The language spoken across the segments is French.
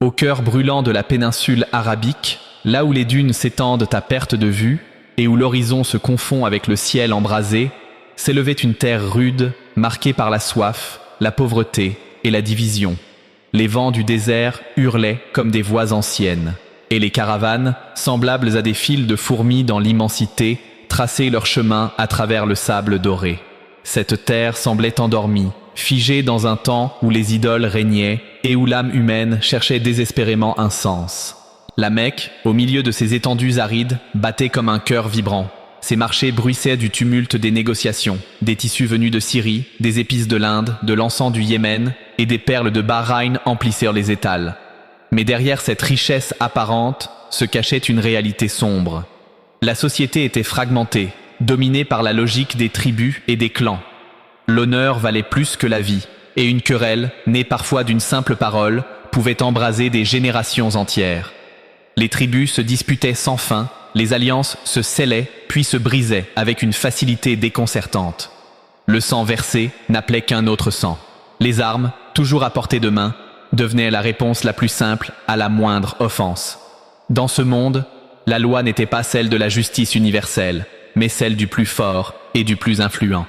Au cœur brûlant de la péninsule arabique, là où les dunes s'étendent à perte de vue et où l'horizon se confond avec le ciel embrasé, s'élevait une terre rude, marquée par la soif, la pauvreté et la division. Les vents du désert hurlaient comme des voix anciennes, et les caravanes, semblables à des files de fourmis dans l'immensité, traçaient leur chemin à travers le sable doré. Cette terre semblait endormie, figée dans un temps où les idoles régnaient et où l'âme humaine cherchait désespérément un sens. La Mecque, au milieu de ces étendues arides, battait comme un cœur vibrant. Ses marchés bruissaient du tumulte des négociations, des tissus venus de Syrie, des épices de l'Inde, de l'encens du Yémen et des perles de Bahreïn emplissèrent les étals. Mais derrière cette richesse apparente se cachait une réalité sombre. La société était fragmentée, dominée par la logique des tribus et des clans. L'honneur valait plus que la vie, et une querelle, née parfois d'une simple parole, pouvait embraser des générations entières. Les tribus se disputaient sans fin, les alliances se scellaient, puis se brisaient avec une facilité déconcertante. Le sang versé n'appelait qu'un autre sang. Les armes, toujours à portée de main, devenaient la réponse la plus simple à la moindre offense. Dans ce monde, la loi n'était pas celle de la justice universelle, mais celle du plus fort et du plus influent.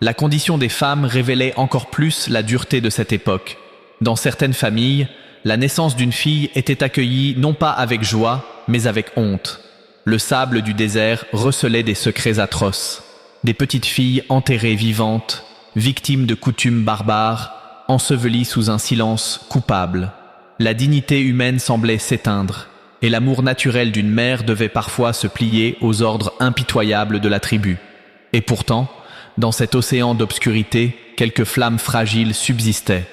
La condition des femmes révélait encore plus la dureté de cette époque. Dans certaines familles, la naissance d'une fille était accueillie non pas avec joie, mais avec honte. Le sable du désert recelait des secrets atroces. Des petites filles enterrées vivantes, victimes de coutumes barbares, ensevelies sous un silence coupable. La dignité humaine semblait s'éteindre, et l'amour naturel d'une mère devait parfois se plier aux ordres impitoyables de la tribu. Et pourtant, dans cet océan d'obscurité, quelques flammes fragiles subsistaient.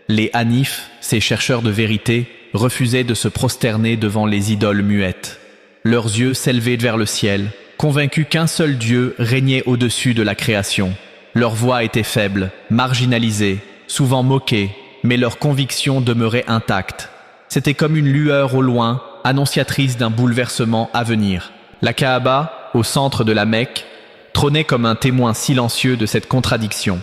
Les Hanifs, ces chercheurs de vérité, refusaient de se prosterner devant les idoles muettes. Leurs yeux s'élevaient vers le ciel, convaincus qu'un seul Dieu régnait au-dessus de la création. Leur voix était faible, marginalisée, souvent moquée, mais leur conviction demeurait intacte. C'était comme une lueur au loin, annonciatrice d'un bouleversement à venir. La Kaaba, au centre de la Mecque, trônait comme un témoin silencieux de cette contradiction.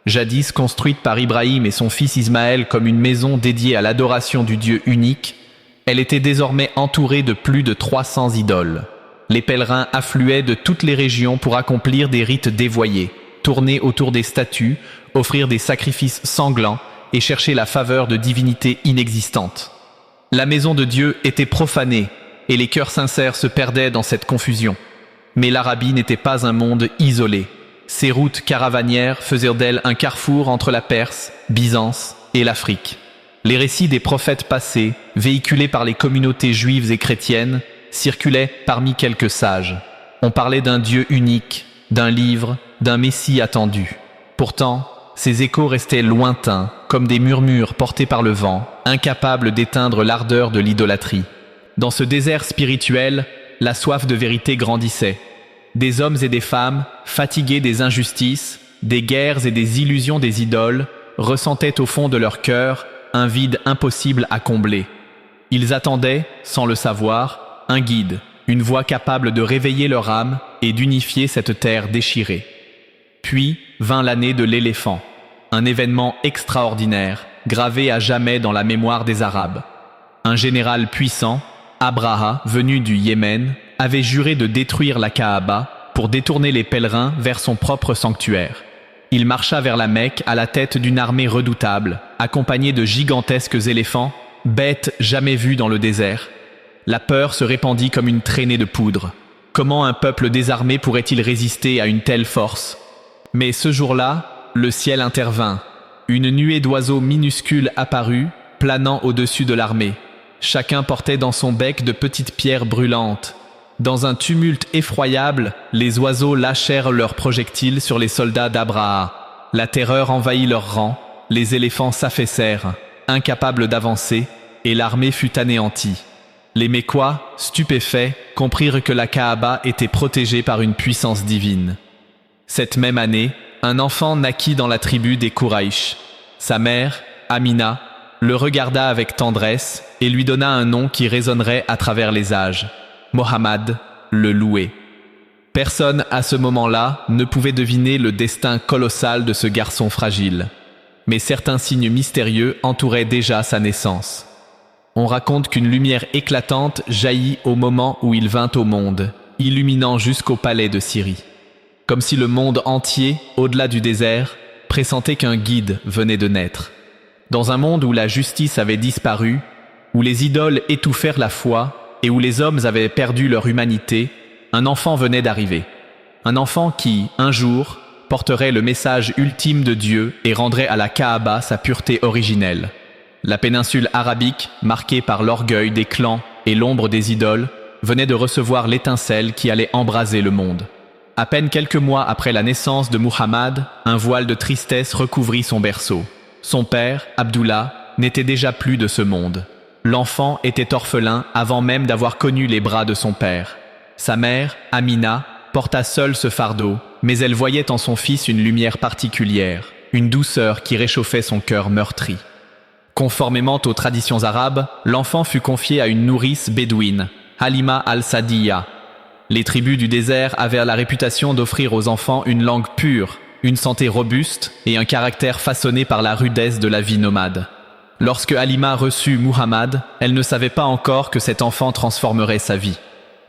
Jadis construite par Ibrahim et son fils Ismaël comme une maison dédiée à l'adoration du Dieu unique, elle était désormais entourée de plus de 300 idoles. Les pèlerins affluaient de toutes les régions pour accomplir des rites dévoyés, tourner autour des statues, offrir des sacrifices sanglants et chercher la faveur de divinités inexistantes. La maison de Dieu était profanée et les cœurs sincères se perdaient dans cette confusion. Mais l'Arabie n'était pas un monde isolé. Ces routes caravanières faisaient d'elle un carrefour entre la Perse, Byzance et l'Afrique. Les récits des prophètes passés, véhiculés par les communautés juives et chrétiennes, circulaient parmi quelques sages. On parlait d'un Dieu unique, d'un livre, d'un Messie attendu. Pourtant, ces échos restaient lointains, comme des murmures portés par le vent, incapables d'éteindre l'ardeur de l'idolâtrie. Dans ce désert spirituel, la soif de vérité grandissait. Des hommes et des femmes, fatigués des injustices, des guerres et des illusions des idoles, ressentaient au fond de leur cœur un vide impossible à combler. Ils attendaient, sans le savoir, un guide, une voix capable de réveiller leur âme et d'unifier cette terre déchirée. Puis vint l'année de l'éléphant, un événement extraordinaire, gravé à jamais dans la mémoire des Arabes. Un général puissant, Abraha, venu du Yémen, avait juré de détruire la Kaaba pour détourner les pèlerins vers son propre sanctuaire. Il marcha vers la Mecque à la tête d'une armée redoutable, accompagnée de gigantesques éléphants, bêtes jamais vues dans le désert. La peur se répandit comme une traînée de poudre. Comment un peuple désarmé pourrait-il résister à une telle force? Mais ce jour-là, le ciel intervint. Une nuée d'oiseaux minuscules apparut, planant au-dessus de l'armée. Chacun portait dans son bec de petites pierres brûlantes. Dans un tumulte effroyable, les oiseaux lâchèrent leurs projectiles sur les soldats d'Abraha. La terreur envahit leurs rangs, les éléphants s'affaissèrent, incapables d'avancer, et l'armée fut anéantie. Les Mécois, stupéfaits, comprirent que la Kaaba était protégée par une puissance divine. Cette même année, un enfant naquit dans la tribu des Kouraïch. Sa mère, Amina, le regarda avec tendresse et lui donna un nom qui résonnerait à travers les âges. Mohammed, le loué. Personne à ce moment-là ne pouvait deviner le destin colossal de ce garçon fragile. Mais certains signes mystérieux entouraient déjà sa naissance. On raconte qu'une lumière éclatante jaillit au moment où il vint au monde, illuminant jusqu'au palais de Syrie. Comme si le monde entier, au-delà du désert, pressentait qu'un guide venait de naître. Dans un monde où la justice avait disparu, où les idoles étouffèrent la foi et où les hommes avaient perdu leur humanité, un enfant venait d'arriver. Un enfant qui, un jour, porterait le message ultime de Dieu et rendrait à la Kaaba sa pureté originelle. La péninsule arabique, marquée par l'orgueil des clans et l'ombre des idoles, venait de recevoir l'étincelle qui allait embraser le monde. À peine quelques mois après la naissance de Muhammad, un voile de tristesse recouvrit son berceau. Son père, Abdullah, n'était déjà plus de ce monde. L'enfant était orphelin avant même d'avoir connu les bras de son père. Sa mère, Amina, porta seule ce fardeau, mais elle voyait en son fils une lumière particulière, une douceur qui réchauffait son cœur meurtri. Conformément aux traditions arabes, l'enfant fut confié à une nourrice bédouine, Halima al-Sadiya. Les tribus du désert avaient la réputation d'offrir aux enfants une langue pure, une santé robuste et un caractère façonné par la rudesse de la vie nomade. Lorsque Halima reçut Muhammad, elle ne savait pas encore que cet enfant transformerait sa vie.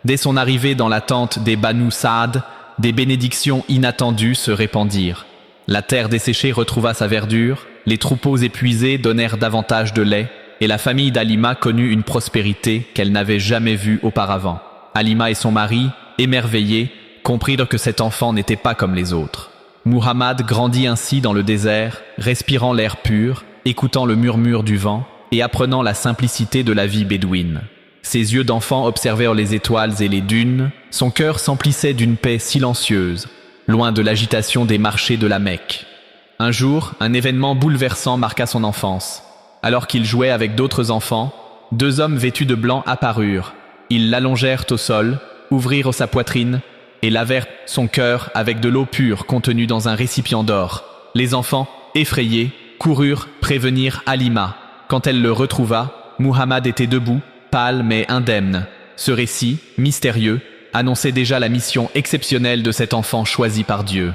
Dès son arrivée dans la tente des Banu Saad, des bénédictions inattendues se répandirent. La terre desséchée retrouva sa verdure, les troupeaux épuisés donnèrent davantage de lait, et la famille d'Halima connut une prospérité qu'elle n'avait jamais vue auparavant. Halima et son mari, émerveillés, comprirent que cet enfant n'était pas comme les autres. Muhammad grandit ainsi dans le désert, respirant l'air pur, écoutant le murmure du vent et apprenant la simplicité de la vie bédouine. Ses yeux d'enfant observèrent les étoiles et les dunes, son cœur s'emplissait d'une paix silencieuse, loin de l'agitation des marchés de la Mecque. Un jour, un événement bouleversant marqua son enfance. Alors qu'il jouait avec d'autres enfants, deux hommes vêtus de blanc apparurent. Ils l'allongèrent au sol, ouvrirent sa poitrine et lavèrent son cœur avec de l'eau pure contenue dans un récipient d'or. Les enfants, effrayés, coururent prévenir Halima. Quand elle le retrouva, Muhammad était debout, pâle mais indemne. Ce récit, mystérieux, annonçait déjà la mission exceptionnelle de cet enfant choisi par Dieu.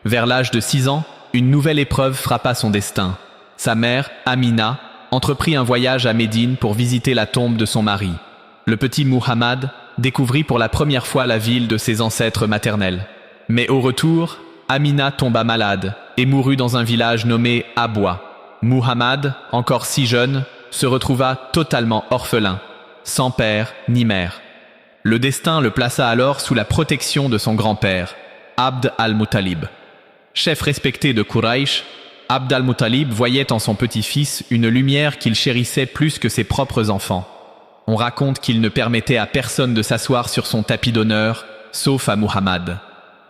Vers l'âge de 6 ans, une nouvelle épreuve frappa son destin. Sa mère, Amina, entreprit un voyage à Médine pour visiter la tombe de son mari. Le petit Muhammad découvrit pour la première fois la ville de ses ancêtres maternels. Mais au retour, Amina tomba malade et mourut dans un village nommé Abwa. Muhammad, encore si jeune, se retrouva totalement orphelin, sans père ni mère. Le destin le plaça alors sous la protection de son grand-père, Abd al-Muttalib. Chef respecté de Quraysh, Abd al-Muttalib voyait en son petit-fils une lumière qu'il chérissait plus que ses propres enfants. On raconte qu'il ne permettait à personne de s'asseoir sur son tapis d'honneur, sauf à Muhammad.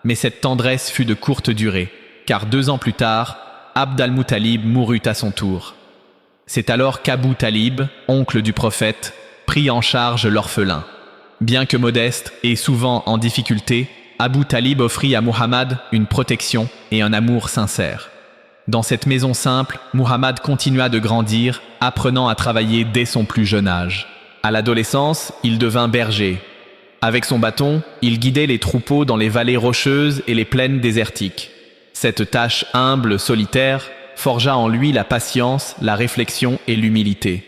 Mais cette tendresse fut de courte durée, car 2 ans plus tard, Abd al-Muttalib mourut à son tour. C'est alors qu'Abu Talib, oncle du prophète, prit en charge l'orphelin. Bien que modeste et souvent en difficulté, Abu Talib offrit à Muhammad une protection et un amour sincère. Dans cette maison simple, Muhammad continua de grandir, apprenant à travailler dès son plus jeune âge. À l'adolescence, il devint berger. Avec son bâton, il guidait les troupeaux dans les vallées rocheuses et les plaines désertiques. Cette tâche humble, solitaire, forgea en lui la patience, la réflexion et l'humilité.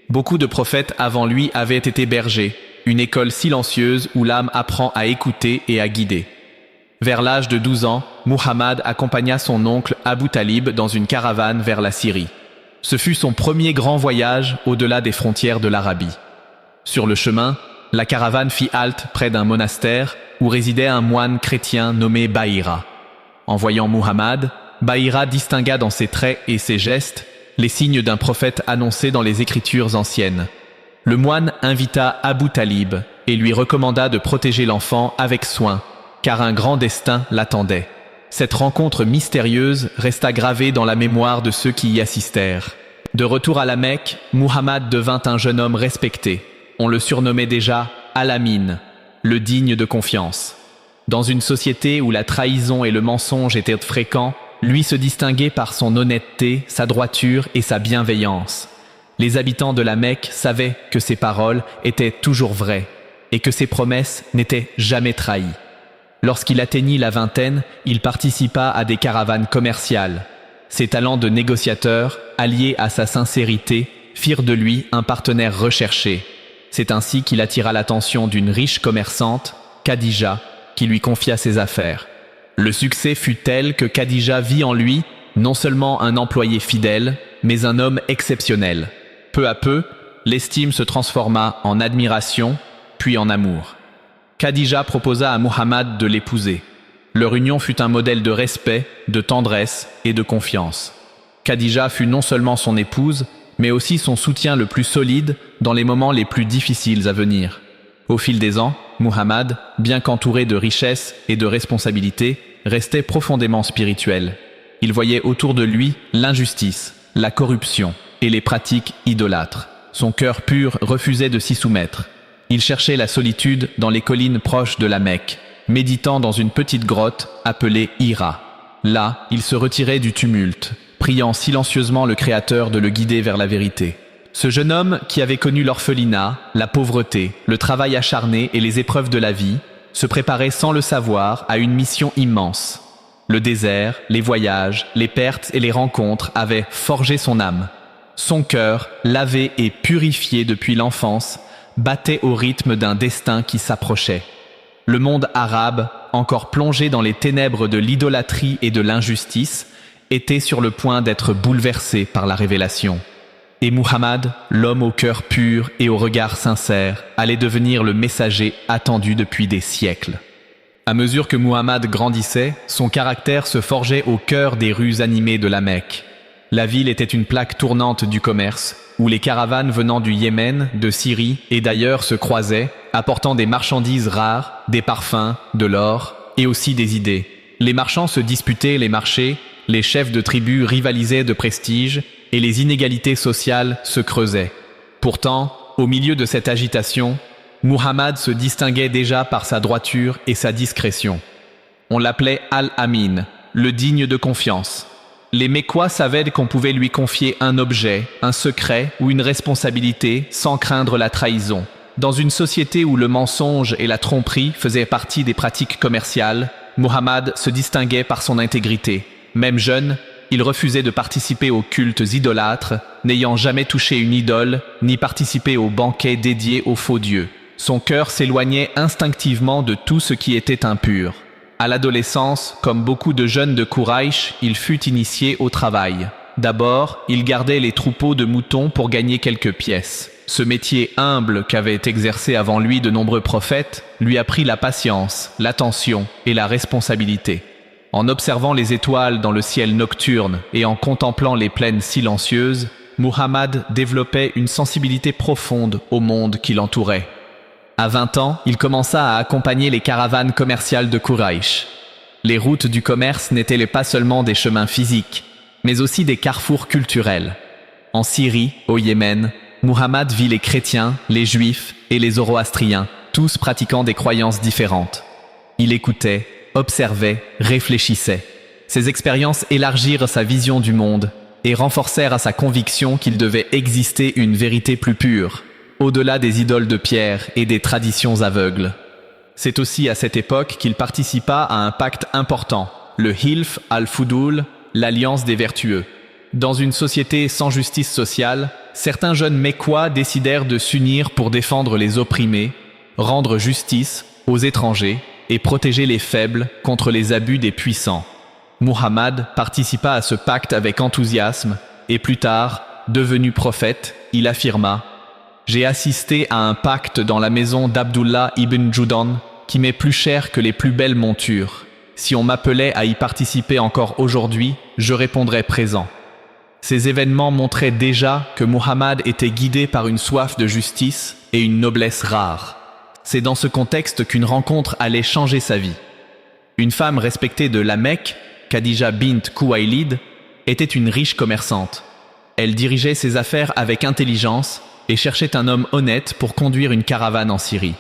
Beaucoup de prophètes avant lui avaient été bergers, une école silencieuse où l'âme apprend à écouter et à guider. Vers l'âge de 12 ans, Muhammad accompagna son oncle Abu Talib dans une caravane vers la Syrie. Ce fut son premier grand voyage au-delà des frontières de l'Arabie. Sur le chemin, la caravane fit halte près d'un monastère où résidait un moine chrétien nommé Bahira. En voyant Muhammad, Bahira distingua dans ses traits et ses gestes les signes d'un prophète annoncé dans les écritures anciennes. Le moine invita Abu Talib et lui recommanda de protéger l'enfant avec soin, car un grand destin l'attendait. Cette rencontre mystérieuse resta gravée dans la mémoire de ceux qui y assistèrent. De retour à la Mecque, Muhammad devint un jeune homme respecté. On le surnommait déjà Al-Amin, le digne de confiance. Dans une société où la trahison et le mensonge étaient fréquents, lui se distinguait par son honnêteté, sa droiture et sa bienveillance. Les habitants de la Mecque savaient que ses paroles étaient toujours vraies et que ses promesses n'étaient jamais trahies. Lorsqu'il atteignit la vingtaine, il participa à des caravanes commerciales. Ses talents de négociateur, alliés à sa sincérité, firent de lui un partenaire recherché. C'est ainsi qu'il attira l'attention d'une riche commerçante, Khadija, qui lui confia ses affaires. Le succès fut tel que Khadija vit en lui non seulement un employé fidèle, mais un homme exceptionnel. Peu à peu, l'estime se transforma en admiration, puis en amour. Khadija proposa à Muhammad de l'épouser. Leur union fut un modèle de respect, de tendresse et de confiance. Khadija fut non seulement son épouse, mais aussi son soutien le plus solide dans les moments les plus difficiles à venir. Au fil des ans, Muhammad, bien qu'entouré de richesses et de responsabilités, restait profondément spirituel. Il voyait autour de lui l'injustice, la corruption et les pratiques idolâtres. Son cœur pur refusait de s'y soumettre. Il cherchait la solitude dans les collines proches de la Mecque, méditant dans une petite grotte appelée Hira. Là, il se retirait du tumulte, priant silencieusement le Créateur de le guider vers la vérité. Ce jeune homme, qui avait connu l'orphelinat, la pauvreté, le travail acharné et les épreuves de la vie, se préparait sans le savoir à une mission immense. Le désert, les voyages, les pertes et les rencontres avaient forgé son âme. Son cœur, lavé et purifié depuis l'enfance, battait au rythme d'un destin qui s'approchait. Le monde arabe, encore plongé dans les ténèbres de l'idolâtrie et de l'injustice, était sur le point d'être bouleversé par la révélation. Et Muhammad, l'homme au cœur pur et au regard sincère, allait devenir le messager attendu depuis des siècles. À mesure que Muhammad grandissait, son caractère se forgeait au cœur des rues animées de la Mecque. La ville était une plaque tournante du commerce, où les caravanes venant du Yémen, de Syrie et d'ailleurs se croisaient, apportant des marchandises rares, des parfums, de l'or et aussi des idées. Les marchands se disputaient les marchés, les chefs de tribus rivalisaient de prestige, et les inégalités sociales se creusaient. Pourtant, au milieu de cette agitation, Muhammad se distinguait déjà par sa droiture et sa discrétion. On l'appelait Al-Amin, le digne de confiance. Les Mécois savaient qu'on pouvait lui confier un objet, un secret ou une responsabilité sans craindre la trahison. Dans une société où le mensonge et la tromperie faisaient partie des pratiques commerciales, Muhammad se distinguait par son intégrité. Même jeune, il refusait de participer aux cultes idolâtres, n'ayant jamais touché une idole, ni participé aux banquets dédiés aux faux dieux. Son cœur s'éloignait instinctivement de tout ce qui était impur. À l'adolescence, comme beaucoup de jeunes de Quraïch, il fut initié au travail. D'abord, il gardait les troupeaux de moutons pour gagner quelques pièces. Ce métier humble qu'avaient exercé avant lui de nombreux prophètes lui apprit la patience, l'attention et la responsabilité. En observant les étoiles dans le ciel nocturne et en contemplant les plaines silencieuses, Muhammad développait une sensibilité profonde au monde qui l'entourait. À 20 ans, il commença à accompagner les caravanes commerciales de Quraïch. Les routes du commerce n'étaient pas seulement des chemins physiques, mais aussi des carrefours culturels. En Syrie, au Yémen, Muhammad vit les chrétiens, les juifs et les zoroastriens, tous pratiquant des croyances différentes. Il écoutait, observait, réfléchissait. Ces expériences élargirent sa vision du monde et renforcèrent à sa conviction qu'il devait exister une vérité plus pure, au-delà des idoles de pierre et des traditions aveugles. C'est aussi à cette époque qu'il participa à un pacte important, le Hilf al-Fudul, l'alliance des vertueux. Dans une société sans justice sociale, certains jeunes Mécois décidèrent de s'unir pour défendre les opprimés, rendre justice aux étrangers et protéger les faibles contre les abus des puissants. Muhammad participa à ce pacte avec enthousiasme et plus tard, devenu prophète, il affirma « J'ai assisté à un pacte dans la maison d'Abdullah ibn Judan qui m'est plus cher que les plus belles montures. Si on m'appelait à y participer encore aujourd'hui, je répondrais présent. » Ces événements montraient déjà que Muhammad était guidé par une soif de justice et une noblesse rare. C'est dans ce contexte qu'une rencontre allait changer sa vie. Une femme respectée de la Mecque, Khadija bint Khuwaylid, était une riche commerçante. Elle dirigeait ses affaires avec intelligence et cherchait un homme honnête pour conduire une caravane en Syrie.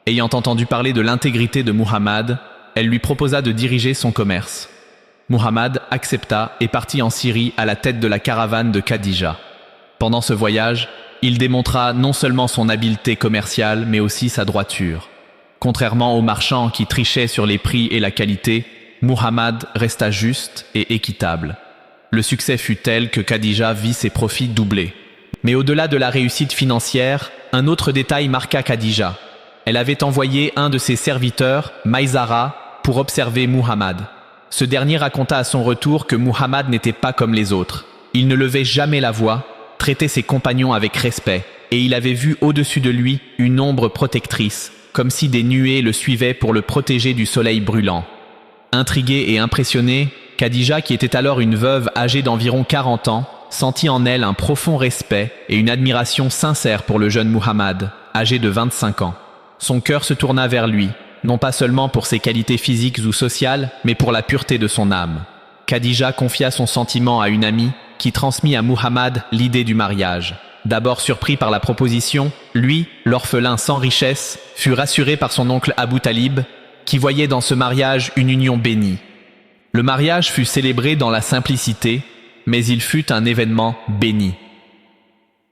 Ayant entendu parler de l'intégrité de Muhammad, elle lui proposa de diriger son commerce. Muhammad accepta et partit en Syrie à la tête de la caravane de Khadija. Pendant ce voyage, il démontra non seulement son habileté commerciale, mais aussi sa droiture. Contrairement aux marchands qui trichaient sur les prix et la qualité, Muhammad resta juste et équitable. Le succès fut tel que Khadija vit ses profits doubler. Mais au-delà de la réussite financière, un autre détail marqua Khadija. Elle avait envoyé un de ses serviteurs, Maïzara, pour observer Muhammad. Ce dernier raconta à son retour que Muhammad n'était pas comme les autres. Il ne levait jamais la voix, traitait ses compagnons avec respect, et il avait vu au-dessus de lui une ombre protectrice, comme si des nuées le suivaient pour le protéger du soleil brûlant. Intriguée et impressionnée, Khadija, qui était alors une veuve âgée d'environ 40 ans, sentit en elle un profond respect et une admiration sincère pour le jeune Muhammad, âgé de 25 ans. Son cœur se tourna vers lui, non pas seulement pour ses qualités physiques ou sociales, mais pour la pureté de son âme. Khadija confia son sentiment à une amie qui transmit à Muhammad l'idée du mariage. D'abord surpris par la proposition, lui, l'orphelin sans richesse, fut rassuré par son oncle Abu Talib, qui voyait dans ce mariage une union bénie. Le mariage fut célébré dans la simplicité, mais il fut un événement béni.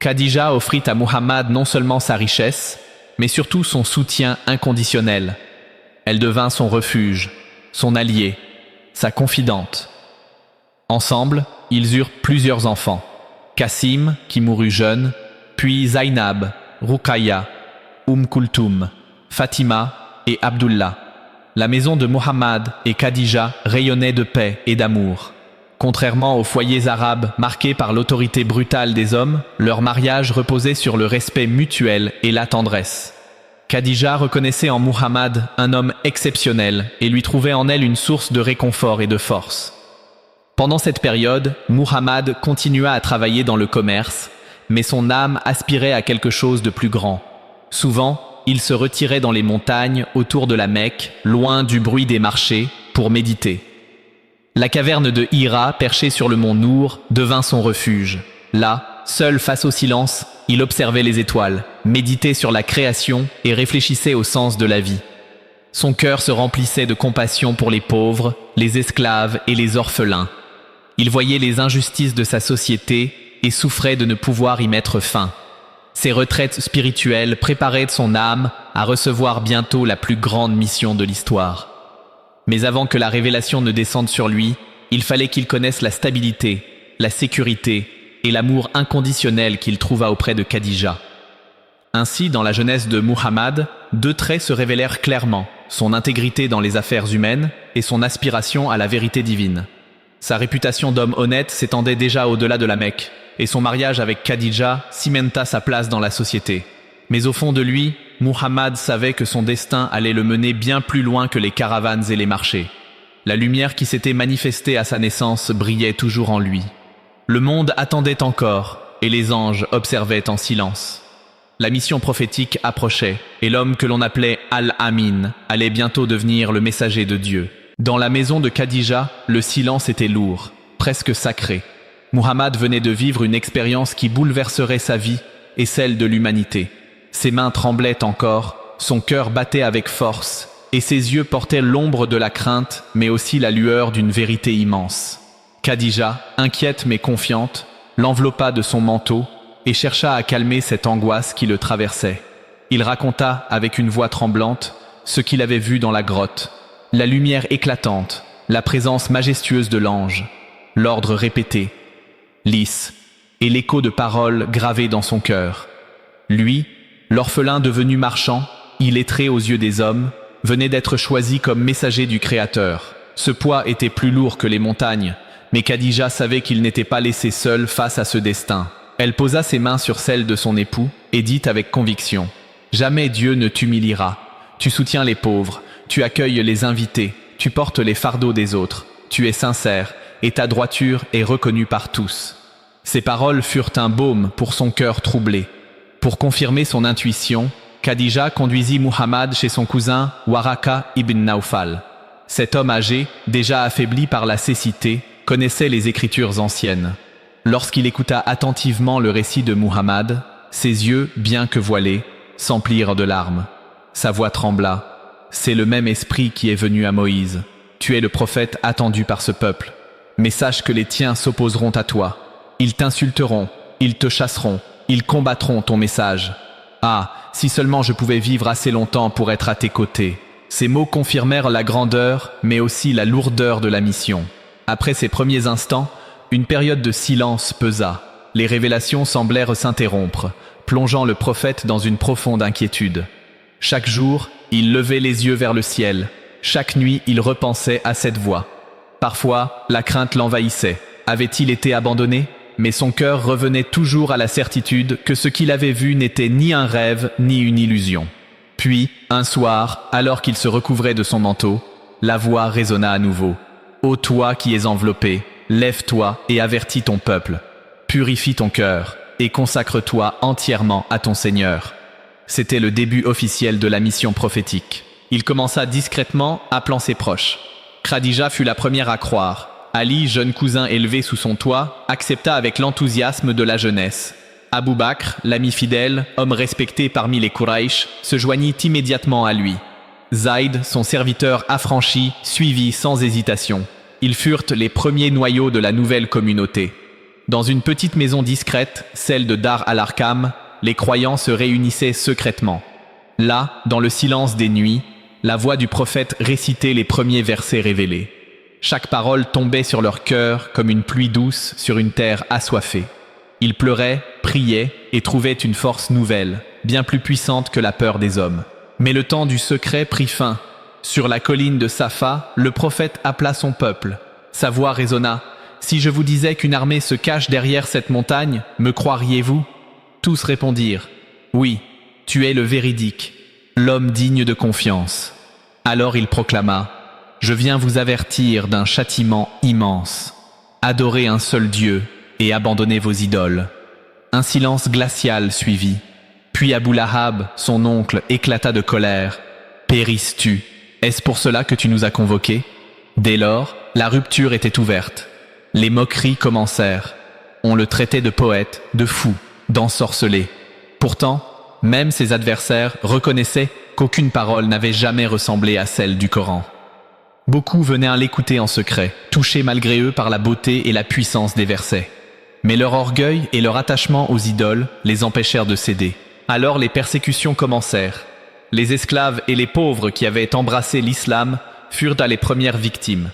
Khadija offrit à Muhammad non seulement sa richesse, mais surtout son soutien inconditionnel. Elle devint son refuge, son allié, sa confidente. Ensemble, ils eurent plusieurs enfants. Qasim, qui mourut jeune, puis Zainab, Ruqayya, Kulthum, Fatima et Abdullah. La maison de Muhammad et Khadija rayonnait de paix et d'amour. Contrairement aux foyers arabes marqués par l'autorité brutale des hommes, leur mariage reposait sur le respect mutuel et la tendresse. Khadija reconnaissait en Muhammad un homme exceptionnel et lui trouvait en elle une source de réconfort et de force. Pendant cette période, Muhammad continua à travailler dans le commerce, mais son âme aspirait à quelque chose de plus grand. Souvent, il se retirait dans les montagnes autour de la Mecque, loin du bruit des marchés, pour méditer. La caverne de Hira, perchée sur le mont Nour, devint son refuge. Là, seul face au silence, il observait les étoiles, méditait sur la création et réfléchissait au sens de la vie. Son cœur se remplissait de compassion pour les pauvres, les esclaves et les orphelins. Il voyait les injustices de sa société et souffrait de ne pouvoir y mettre fin. Ses retraites spirituelles préparaient son âme à recevoir bientôt la plus grande mission de l'histoire. Mais avant que la révélation ne descende sur lui, il fallait qu'il connaisse la stabilité, la sécurité et l'amour inconditionnel qu'il trouva auprès de Khadija. Ainsi, dans la jeunesse de Muhammad, deux traits se révélèrent clairement, son intégrité dans les affaires humaines et son aspiration à la vérité divine. Sa réputation d'homme honnête s'étendait déjà au-delà de la Mecque, et son mariage avec Khadija cimenta sa place dans la société. Mais au fond de lui, Muhammad savait que son destin allait le mener bien plus loin que les caravanes et les marchés. La lumière qui s'était manifestée à sa naissance brillait toujours en lui. Le monde attendait encore, et les anges observaient en silence. La mission prophétique approchait, et l'homme que l'on appelait Al-Amin allait bientôt devenir le messager de Dieu. Dans la maison de Khadija, le silence était lourd, presque sacré. Muhammad venait de vivre une expérience qui bouleverserait sa vie et celle de l'humanité. Ses mains tremblaient encore, son cœur battait avec force, et ses yeux portaient l'ombre de la crainte, mais aussi la lueur d'une vérité immense. Khadija, inquiète mais confiante, l'enveloppa de son manteau et chercha à calmer cette angoisse qui le traversait. Il raconta, avec une voix tremblante, ce qu'il avait vu dans la grotte. La lumière éclatante, la présence majestueuse de l'ange, l'ordre répété, lisse, et l'écho de paroles gravées dans son cœur. Lui, l'orphelin devenu marchand, illettré aux yeux des hommes, venait d'être choisi comme messager du Créateur. Ce poids était plus lourd que les montagnes, mais Khadija savait qu'il n'était pas laissé seul face à ce destin. Elle posa ses mains sur celles de son époux et dit avec conviction : « Jamais Dieu ne t'humiliera. Tu soutiens les pauvres, tu accueilles les invités, tu portes les fardeaux des autres, tu es sincère et ta droiture est reconnue par tous. » Ces paroles furent un baume pour son cœur troublé. Pour confirmer son intuition, Khadija conduisit Muhammad chez son cousin Waraka ibn Naufal. Cet homme âgé, déjà affaibli par la cécité, connaissait les écritures anciennes. Lorsqu'il écouta attentivement le récit de Muhammad, ses yeux, bien que voilés, s'emplirent de larmes. Sa voix trembla. « C'est le même esprit qui est venu à Moïse. Tu es le prophète attendu par ce peuple. Mais sache que les tiens s'opposeront à toi. Ils t'insulteront, ils te chasseront, ils combattront ton message. Ah, si seulement je pouvais vivre assez longtemps pour être à tes côtés. » Ces mots confirmèrent la grandeur, mais aussi la lourdeur de la mission. Après ces premiers instants, une période de silence pesa. Les révélations semblèrent s'interrompre, plongeant le prophète dans une profonde inquiétude. Chaque jour, il levait les yeux vers le ciel. Chaque nuit, il repensait à cette voix. Parfois, la crainte l'envahissait. Avait-il été abandonné? Mais son cœur revenait toujours à la certitude que ce qu'il avait vu n'était ni un rêve ni une illusion. Puis, un soir, alors qu'il se recouvrait de son manteau, la voix résonna à nouveau. « Ô toi qui es enveloppé, lève-toi et avertis ton peuple. Purifie ton cœur et consacre-toi entièrement à ton Seigneur. » C'était le début officiel de la mission prophétique. Il commença discrètement, appelant ses proches. Khadija fut la première à croire. Ali, jeune cousin élevé sous son toit, accepta avec l'enthousiasme de la jeunesse. Abu Bakr, l'ami fidèle, homme respecté parmi les Quraysh, se joignit immédiatement à lui. Zaïd, son serviteur affranchi, suivit sans hésitation. Ils furent les premiers noyaux de la nouvelle communauté. Dans une petite maison discrète, celle de Dar al-Arqam, les croyants se réunissaient secrètement. Là, dans le silence des nuits, la voix du prophète récitait les premiers versets révélés. Chaque parole tombait sur leur cœur comme une pluie douce sur une terre assoiffée. Ils pleuraient, priaient et trouvaient une force nouvelle, bien plus puissante que la peur des hommes. Mais le temps du secret prit fin. Sur la colline de Safa, le prophète appela son peuple. Sa voix résonna. « Si je vous disais qu'une armée se cache derrière cette montagne, me croiriez-vous » Tous répondirent. « Oui, tu es le véridique, l'homme digne de confiance. » Alors il proclama. Je viens vous avertir d'un châtiment immense. Adorez un seul Dieu et abandonnez vos idoles. Un silence glacial suivit. Puis Abu Lahab, son oncle, éclata de colère. Périsses-tu? Est-ce pour cela que tu nous as convoqués? Dès lors, la rupture était ouverte. Les moqueries commencèrent. On le traitait de poète, de fou, d'ensorcelé. Pourtant, même ses adversaires reconnaissaient qu'aucune parole n'avait jamais ressemblé à celle du Coran. Beaucoup venaient à l'écouter en secret, touchés malgré eux par la beauté et la puissance des versets. Mais leur orgueil et leur attachement aux idoles les empêchèrent de céder. Alors les persécutions commencèrent. Les esclaves et les pauvres qui avaient embrassé l'islam furent les premières victimes.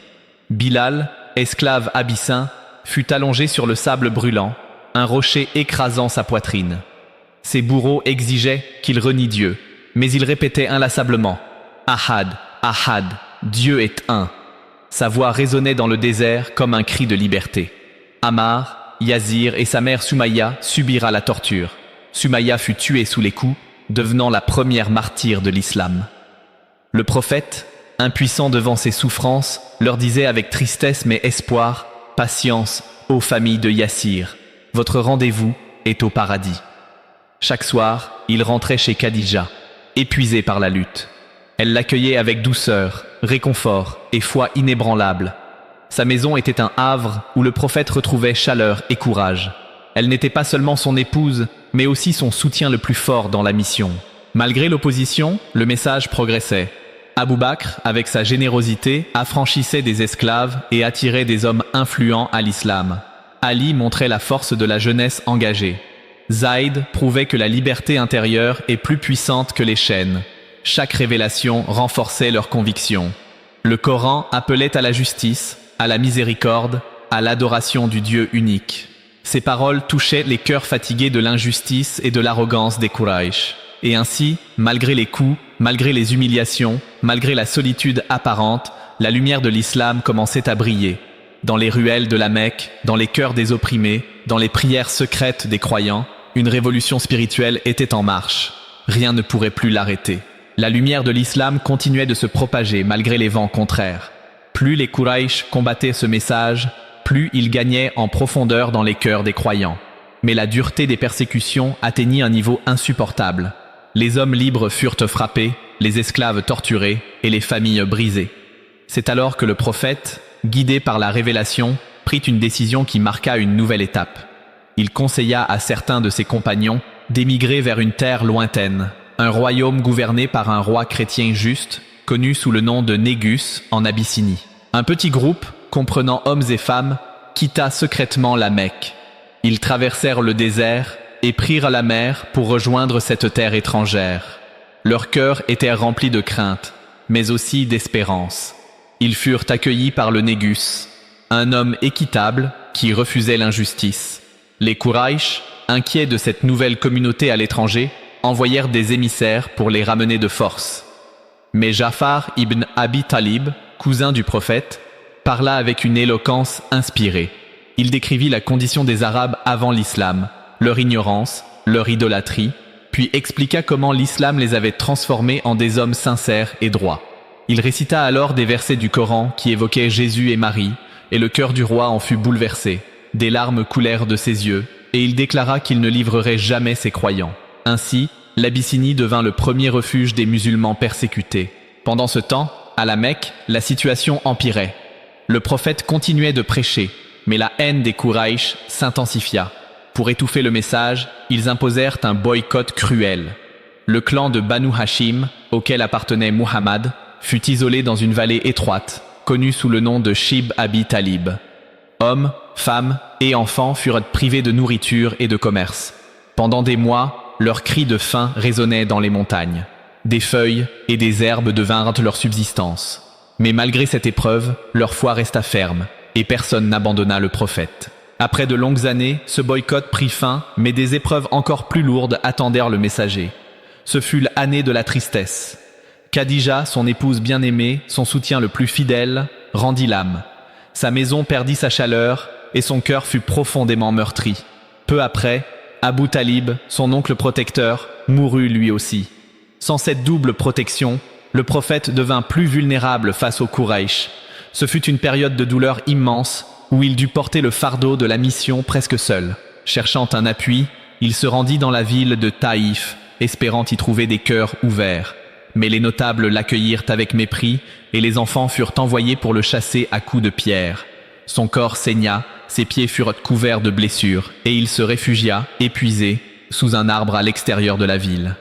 Bilal, esclave abyssin, fut allongé sur le sable brûlant, un rocher écrasant sa poitrine. Ses bourreaux exigeaient qu'il renie Dieu, mais il répétait inlassablement « Ahad, Ahad ». Dieu est un. Sa voix résonnait dans le désert comme un cri de liberté. Ammar, Yazir et sa mère Soumaïa subirent la torture. Soumaïa fut tuée sous les coups, devenant la première martyre de l'islam. Le prophète, impuissant devant ses souffrances, leur disait avec tristesse mais espoir, « Patience, ô famille de Yassir, votre rendez-vous est au paradis. » Chaque soir, il rentrait chez Khadija, épuisé par la lutte. Elle l'accueillait avec douceur, réconfort et foi inébranlable. Sa maison était un havre où le prophète retrouvait chaleur et courage. Elle n'était pas seulement son épouse, mais aussi son soutien le plus fort dans la mission. Malgré l'opposition, le message progressait. Abu Bakr, avec sa générosité, affranchissait des esclaves et attirait des hommes influents à l'islam. Ali montrait la force de la jeunesse engagée. Zaïd prouvait que la liberté intérieure est plus puissante que les chaînes. Chaque révélation renforçait leurs convictions. Le Coran appelait à la justice, à la miséricorde, à l'adoration du Dieu unique. Ces paroles touchaient les cœurs fatigués de l'injustice et de l'arrogance des Quraysh. Et ainsi, malgré les coups, malgré les humiliations, malgré la solitude apparente, la lumière de l'islam commençait à briller. Dans les ruelles de la Mecque, dans les cœurs des opprimés, dans les prières secrètes des croyants, une révolution spirituelle était en marche. Rien ne pourrait plus l'arrêter. La lumière de l'islam continuait de se propager malgré les vents contraires. Plus les Quraysh combattaient ce message, plus il gagnait en profondeur dans les cœurs des croyants. Mais la dureté des persécutions atteignit un niveau insupportable. Les hommes libres furent frappés, les esclaves torturés et les familles brisées. C'est alors que le prophète, guidé par la révélation, prit une décision qui marqua une nouvelle étape. Il conseilla à certains de ses compagnons d'émigrer vers une terre lointaine, un royaume gouverné par un roi chrétien juste, connu sous le nom de Négus en Abyssinie. Un petit groupe, comprenant hommes et femmes, quitta secrètement la Mecque. Ils traversèrent le désert et prirent la mer pour rejoindre cette terre étrangère. Leur cœur était rempli de crainte, mais aussi d'espérance. Ils furent accueillis par le Négus, un homme équitable qui refusait l'injustice. Les Quraïsh, inquiets de cette nouvelle communauté à l'étranger, envoyèrent des émissaires pour les ramener de force. Mais Ja'far ibn Abi Talib, cousin du prophète, parla avec une éloquence inspirée. Il décrivit la condition des Arabes avant l'islam, leur ignorance, leur idolâtrie, puis expliqua comment l'islam les avait transformés en des hommes sincères et droits. Il récita alors des versets du Coran qui évoquaient Jésus et Marie, et le cœur du roi en fut bouleversé. Des larmes coulèrent de ses yeux, et il déclara qu'il ne livrerait jamais ses croyants. Ainsi, l'Abyssinie devint le premier refuge des musulmans persécutés. Pendant ce temps, à la Mecque, la situation empirait. Le prophète continuait de prêcher, mais la haine des Quraïsh s'intensifia. Pour étouffer le message, ils imposèrent un boycott cruel. Le clan de Banu Hashim, auquel appartenait Muhammad, fut isolé dans une vallée étroite, connue sous le nom de Shib Abi Talib. Hommes, femmes et enfants furent privés de nourriture et de commerce. Pendant des mois, leurs cris de faim résonnaient dans les montagnes. Des feuilles et des herbes devinrent leur subsistance. Mais malgré cette épreuve, leur foi resta ferme, et personne n'abandonna le prophète. Après de longues années, ce boycott prit fin, mais des épreuves encore plus lourdes attendèrent le messager. Ce fut l'année de la tristesse. Khadija, son épouse bien-aimée, son soutien le plus fidèle, rendit l'âme. Sa maison perdit sa chaleur, et son cœur fut profondément meurtri. Peu après, Abu Talib, son oncle protecteur, mourut lui aussi. Sans cette double protection, le prophète devint plus vulnérable face aux Quraïsh. Ce fut une période de douleur immense, où il dut porter le fardeau de la mission presque seul. Cherchant un appui, il se rendit dans la ville de Taïf, espérant y trouver des cœurs ouverts. Mais les notables l'accueillirent avec mépris, et les enfants furent envoyés pour le chasser à coups de pierre. Son corps saigna, ses pieds furent couverts de blessures, et il se réfugia, épuisé, sous un arbre à l'extérieur de la ville.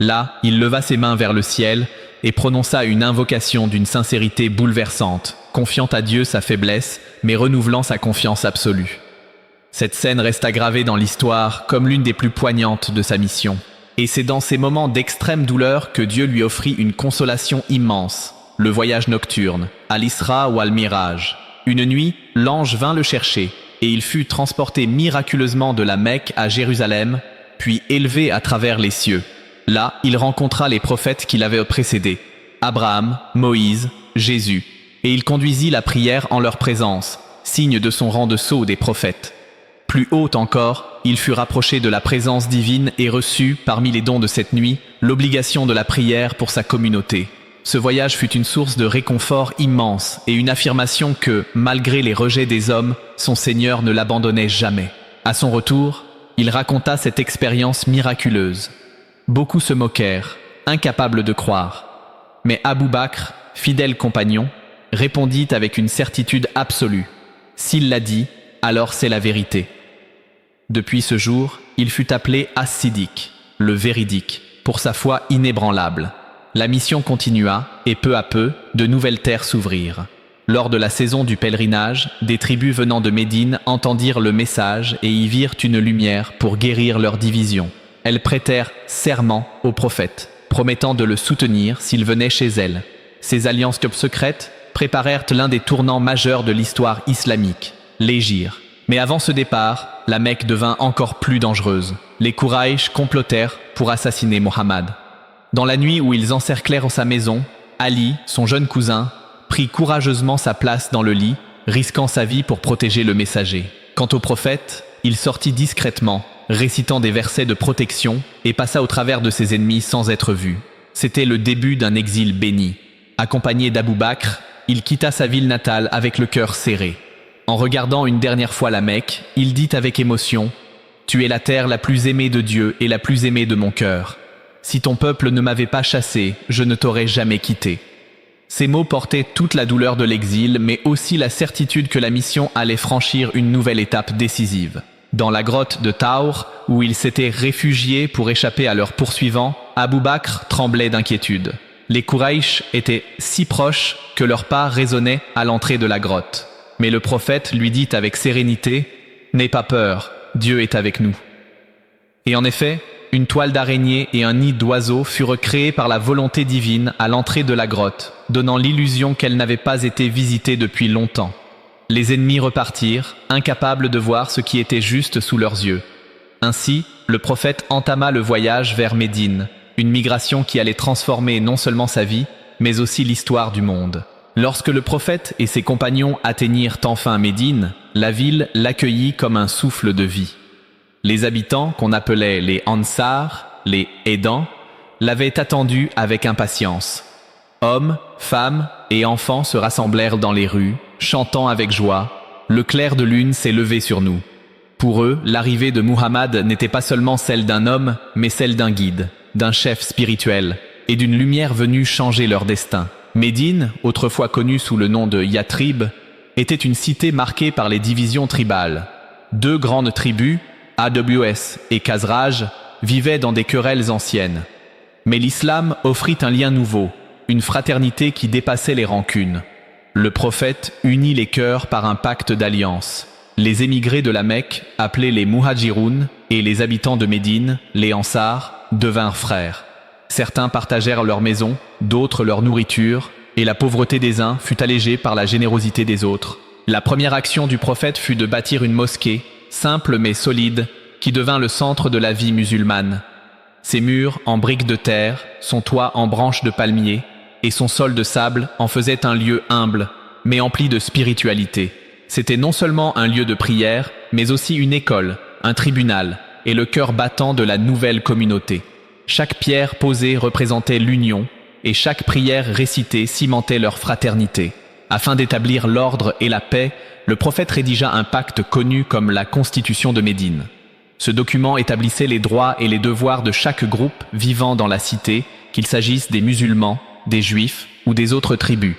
Là, il leva ses mains vers le ciel, et prononça une invocation d'une sincérité bouleversante, confiant à Dieu sa faiblesse, mais renouvelant sa confiance absolue. Cette scène resta gravée dans l'histoire comme l'une des plus poignantes de sa mission. Et c'est dans ces moments d'extrême douleur que Dieu lui offrit une consolation immense, le voyage nocturne, à l'Isra ou al-Miraj. Une nuit, l'ange vint le chercher, et il fut transporté miraculeusement de la Mecque à Jérusalem, puis élevé à travers les cieux. Là, il rencontra les prophètes qui l'avaient précédé, Abraham, Moïse, Jésus, et il conduisit la prière en leur présence, signe de son rang de sceau des prophètes. Plus haut encore, il fut rapproché de la présence divine et reçut, parmi les dons de cette nuit, l'obligation de la prière pour sa communauté. Ce voyage fut une source de réconfort immense et une affirmation que, malgré les rejets des hommes, son Seigneur ne l'abandonnait jamais. À son retour, il raconta cette expérience miraculeuse. Beaucoup se moquèrent, incapables de croire. Mais Abou Bakr, fidèle compagnon, répondit avec une certitude absolue. S'il l'a dit, alors c'est la vérité. Depuis ce jour, il fut appelé As-Siddiq, le véridique, pour sa foi inébranlable. La mission continua, et peu à peu, de nouvelles terres s'ouvrirent. Lors de la saison du pèlerinage, des tribus venant de Médine entendirent le message et y virent une lumière pour guérir leur division. Elles prêtèrent serment au prophète, promettant de le soutenir s'il venait chez elles. Ces alliances secrètes préparèrent l'un des tournants majeurs de l'histoire islamique, l'hégire. Mais avant ce départ, la Mecque devint encore plus dangereuse. Les Quraïsh complotèrent pour assassiner Mohammed. Dans la nuit où ils encerclèrent sa maison, Ali, son jeune cousin, prit courageusement sa place dans le lit, risquant sa vie pour protéger le messager. Quant au prophète, il sortit discrètement, récitant des versets de protection, et passa au travers de ses ennemis sans être vu. C'était le début d'un exil béni. Accompagné d'Abou Bakr, il quitta sa ville natale avec le cœur serré. En regardant une dernière fois la Mecque, il dit avec émotion « Tu es la terre la plus aimée de Dieu et la plus aimée de mon cœur. Si ton peuple ne m'avait pas chassé, je ne t'aurais jamais quitté. » Ces mots portaient toute la douleur de l'exil, mais aussi la certitude que la mission allait franchir une nouvelle étape décisive. Dans la grotte de Taour, où ils s'étaient réfugiés pour échapper à leurs poursuivants, Abou Bakr tremblait d'inquiétude. Les Quraïsh étaient si proches que leurs pas résonnaient à l'entrée de la grotte. Mais le prophète lui dit avec sérénité « N'aie pas peur, Dieu est avec nous. » Et en effet, une toile d'araignée et un nid d'oiseaux furent créés par la volonté divine à l'entrée de la grotte, donnant l'illusion qu'elle n'avait pas été visitée depuis longtemps. Les ennemis repartirent, incapables de voir ce qui était juste sous leurs yeux. Ainsi, le prophète entama le voyage vers Médine, une migration qui allait transformer non seulement sa vie, mais aussi l'histoire du monde. Lorsque le prophète et ses compagnons atteignirent enfin Médine, la ville l'accueillit comme un souffle de vie. Les habitants, qu'on appelait les Ansar, les aidants, l'avaient attendu avec impatience. Hommes, femmes et enfants se rassemblèrent dans les rues, chantant avec joie. Le clair de lune s'est levé sur nous. Pour eux, l'arrivée de Muhammad n'était pas seulement celle d'un homme, mais celle d'un guide, d'un chef spirituel, et d'une lumière venue changer leur destin. Médine, autrefois connue sous le nom de Yathrib, était une cité marquée par les divisions tribales. Deux grandes tribus, AWS et Khazraj, vivaient dans des querelles anciennes. Mais l'islam offrit un lien nouveau, une fraternité qui dépassait les rancunes. Le prophète unit les cœurs par un pacte d'alliance. Les émigrés de la Mecque, appelés les Muhajiroun, et les habitants de Médine, les Ansar, devinrent frères. Certains partagèrent leurs maisons, d'autres leur nourriture, et la pauvreté des uns fut allégée par la générosité des autres. La première action du prophète fut de bâtir une mosquée, simple mais solide, qui devint le centre de la vie musulmane. Ses murs en briques de terre, son toit en branches de palmier, et son sol de sable en faisaient un lieu humble, mais empli de spiritualité. C'était non seulement un lieu de prière, mais aussi une école, un tribunal, et le cœur battant de la nouvelle communauté. Chaque pierre posée représentait l'union, et chaque prière récitée cimentait leur fraternité. Afin d'établir l'ordre et la paix, le prophète rédigea un pacte connu comme la Constitution de Médine. Ce document établissait les droits et les devoirs de chaque groupe vivant dans la cité, qu'il s'agisse des musulmans, des juifs ou des autres tribus.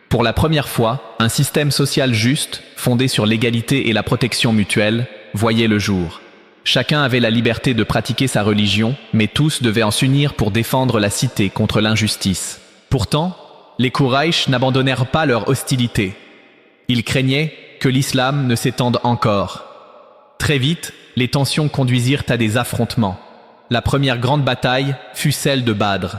Pour la première fois, un système social juste, fondé sur l'égalité et la protection mutuelle, voyait le jour. Chacun avait la liberté de pratiquer sa religion, mais tous devaient en s'unir pour défendre la cité contre l'injustice. Pourtant, les Quraïsh n'abandonnèrent pas leur hostilité. Ils craignaient que l'islam ne s'étende encore. Très vite, les tensions conduisirent à des affrontements. La première grande bataille fut celle de Badr.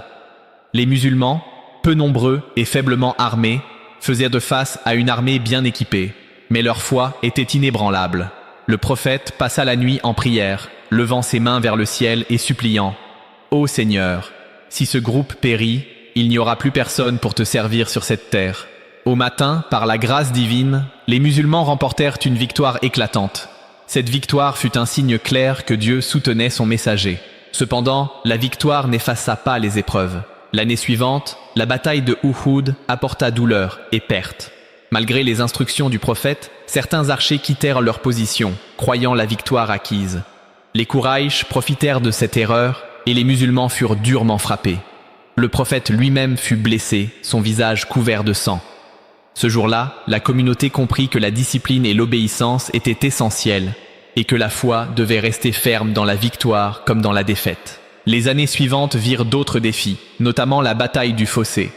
Les musulmans, peu nombreux et faiblement armés, faisaient de face à une armée bien équipée, mais leur foi était inébranlable. Le prophète passa la nuit en prière, levant ses mains vers le ciel et suppliant « Ô Seigneur, si ce groupe périt, il n'y aura plus personne pour te servir sur cette terre. » Au matin, par la grâce divine, les musulmans remportèrent une victoire éclatante. Cette victoire fut un signe clair que Dieu soutenait son messager. Cependant, la victoire n'effaça pas les épreuves. L'année suivante, la bataille de Uhud apporta douleur et perte. Malgré les instructions du prophète, certains archers quittèrent leur position, croyant la victoire acquise. Les Quraïsh profitèrent de cette erreur et les musulmans furent durement frappés. Le prophète lui-même fut blessé, son visage couvert de sang. Ce jour-là, la communauté comprit que la discipline et l'obéissance étaient essentielles et que la foi devait rester ferme dans la victoire comme dans la défaite. Les années suivantes virent d'autres défis, notamment la bataille du Fossé.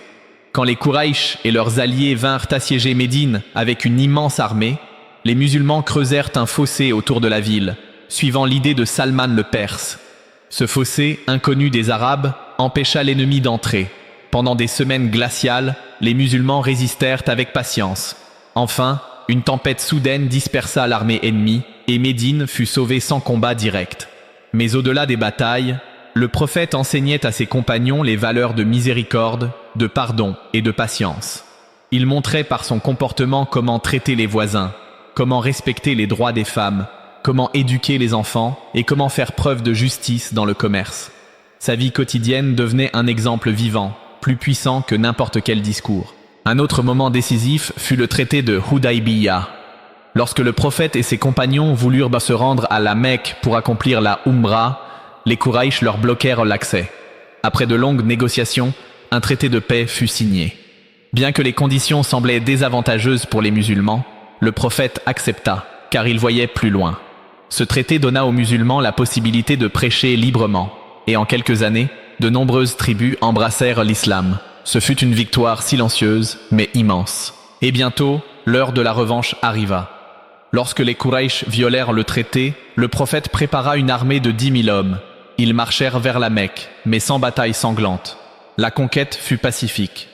Quand les Quraïsh et leurs alliés vinrent assiéger Médine avec une immense armée, les musulmans creusèrent un fossé autour de la ville, suivant l'idée de Salman le Perse. Ce fossé, inconnu des Arabes, empêcha l'ennemi d'entrer. Pendant des semaines glaciales, les musulmans résistèrent avec patience. Enfin, une tempête soudaine dispersa l'armée ennemie et Médine fut sauvée sans combat direct. Mais au-delà des batailles, le prophète enseignait à ses compagnons les valeurs de miséricorde, de pardon et de patience. Il montrait par son comportement comment traiter les voisins, comment respecter les droits des femmes, comment éduquer les enfants et comment faire preuve de justice dans le commerce. Sa vie quotidienne devenait un exemple vivant, plus puissant que n'importe quel discours. Un autre moment décisif fut le traité de Hudaybiyah. Lorsque le prophète et ses compagnons voulurent se rendre à la Mecque pour accomplir la Umrah, les Quraïsh leur bloquèrent l'accès. Après de longues négociations, un traité de paix fut signé. Bien que les conditions semblaient désavantageuses pour les musulmans, le prophète accepta, car il voyait plus loin. Ce traité donna aux musulmans la possibilité de prêcher librement, et en quelques années, de nombreuses tribus embrassèrent l'islam. Ce fut une victoire silencieuse, mais immense. Et bientôt, l'heure de la revanche arriva. Lorsque les Quraïsh violèrent le traité, le prophète prépara une armée de 10 000 hommes. Ils marchèrent vers la Mecque, mais sans bataille sanglante. La conquête fut pacifique.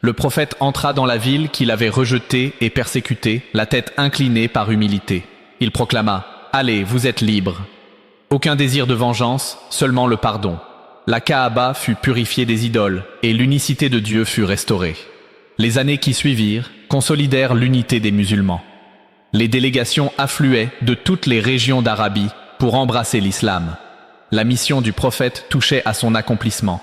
Le prophète entra dans la ville qu'il avait rejetée et persécutée, la tête inclinée par humilité. Il proclama « Allez, vous êtes libres ». Aucun désir de vengeance, seulement le pardon. La Kaaba fut purifiée des idoles et l'unicité de Dieu fut restaurée. Les années qui suivirent consolidèrent l'unité des musulmans. Les délégations affluaient de toutes les régions d'Arabie pour embrasser l'islam. La mission du prophète touchait à son accomplissement.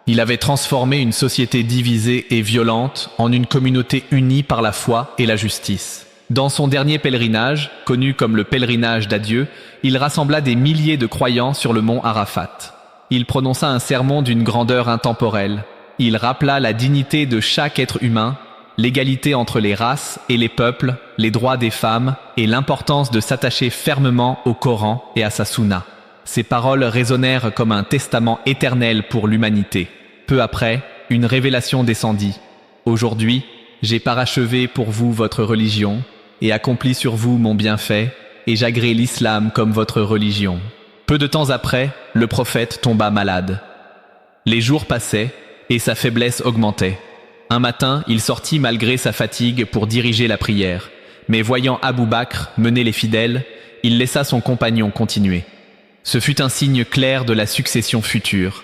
Il avait transformé une société divisée et violente en une communauté unie par la foi et la justice. Dans son dernier pèlerinage, connu comme le pèlerinage d'adieu, il rassembla des milliers de croyants sur le mont Arafat. Il prononça un sermon d'une grandeur intemporelle. Il rappela la dignité de chaque être humain, l'égalité entre les races et les peuples, les droits des femmes et l'importance de s'attacher fermement au Coran et à sa Sunna. Ces paroles résonnèrent comme un testament éternel pour l'humanité. Peu après, une révélation descendit. Aujourd'hui, j'ai parachevé pour vous votre religion et accompli sur vous mon bienfait, et j'agrée l'islam comme votre religion. Peu de temps après, le prophète tomba malade. Les jours passaient et sa faiblesse augmentait. Un matin, il sortit malgré sa fatigue pour diriger la prière. Mais voyant Abou Bakr mener les fidèles, il laissa son compagnon continuer. Ce fut un signe clair de la succession future.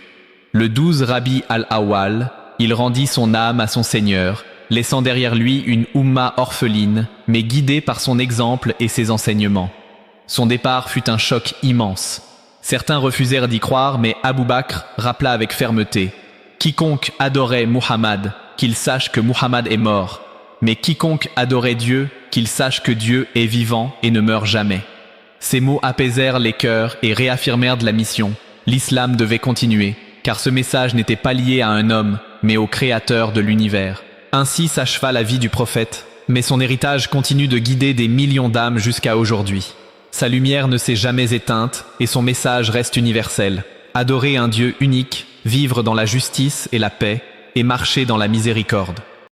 Le 12 Rabi al-Awwal, il rendit son âme à son Seigneur, laissant derrière lui une Oumma orpheline, mais guidée par son exemple et ses enseignements. Son départ fut un choc immense. Certains refusèrent d'y croire, mais Abou Bakr rappela avec fermeté « Quiconque adorait Muhammad, qu'il sache que Muhammad est mort. Mais quiconque adorait Dieu, qu'il sache que Dieu est vivant et ne meurt jamais. » Ces mots apaisèrent les cœurs et réaffirmèrent de la mission. L'islam devait continuer, car ce message n'était pas lié à un homme, mais au Créateur de l'univers. Ainsi s'acheva la vie du prophète, mais son héritage continue de guider des millions d'âmes jusqu'à aujourd'hui. Sa lumière ne s'est jamais éteinte et son message reste universel. Adorer un Dieu unique, vivre dans la justice et la paix, et marcher dans la miséricorde.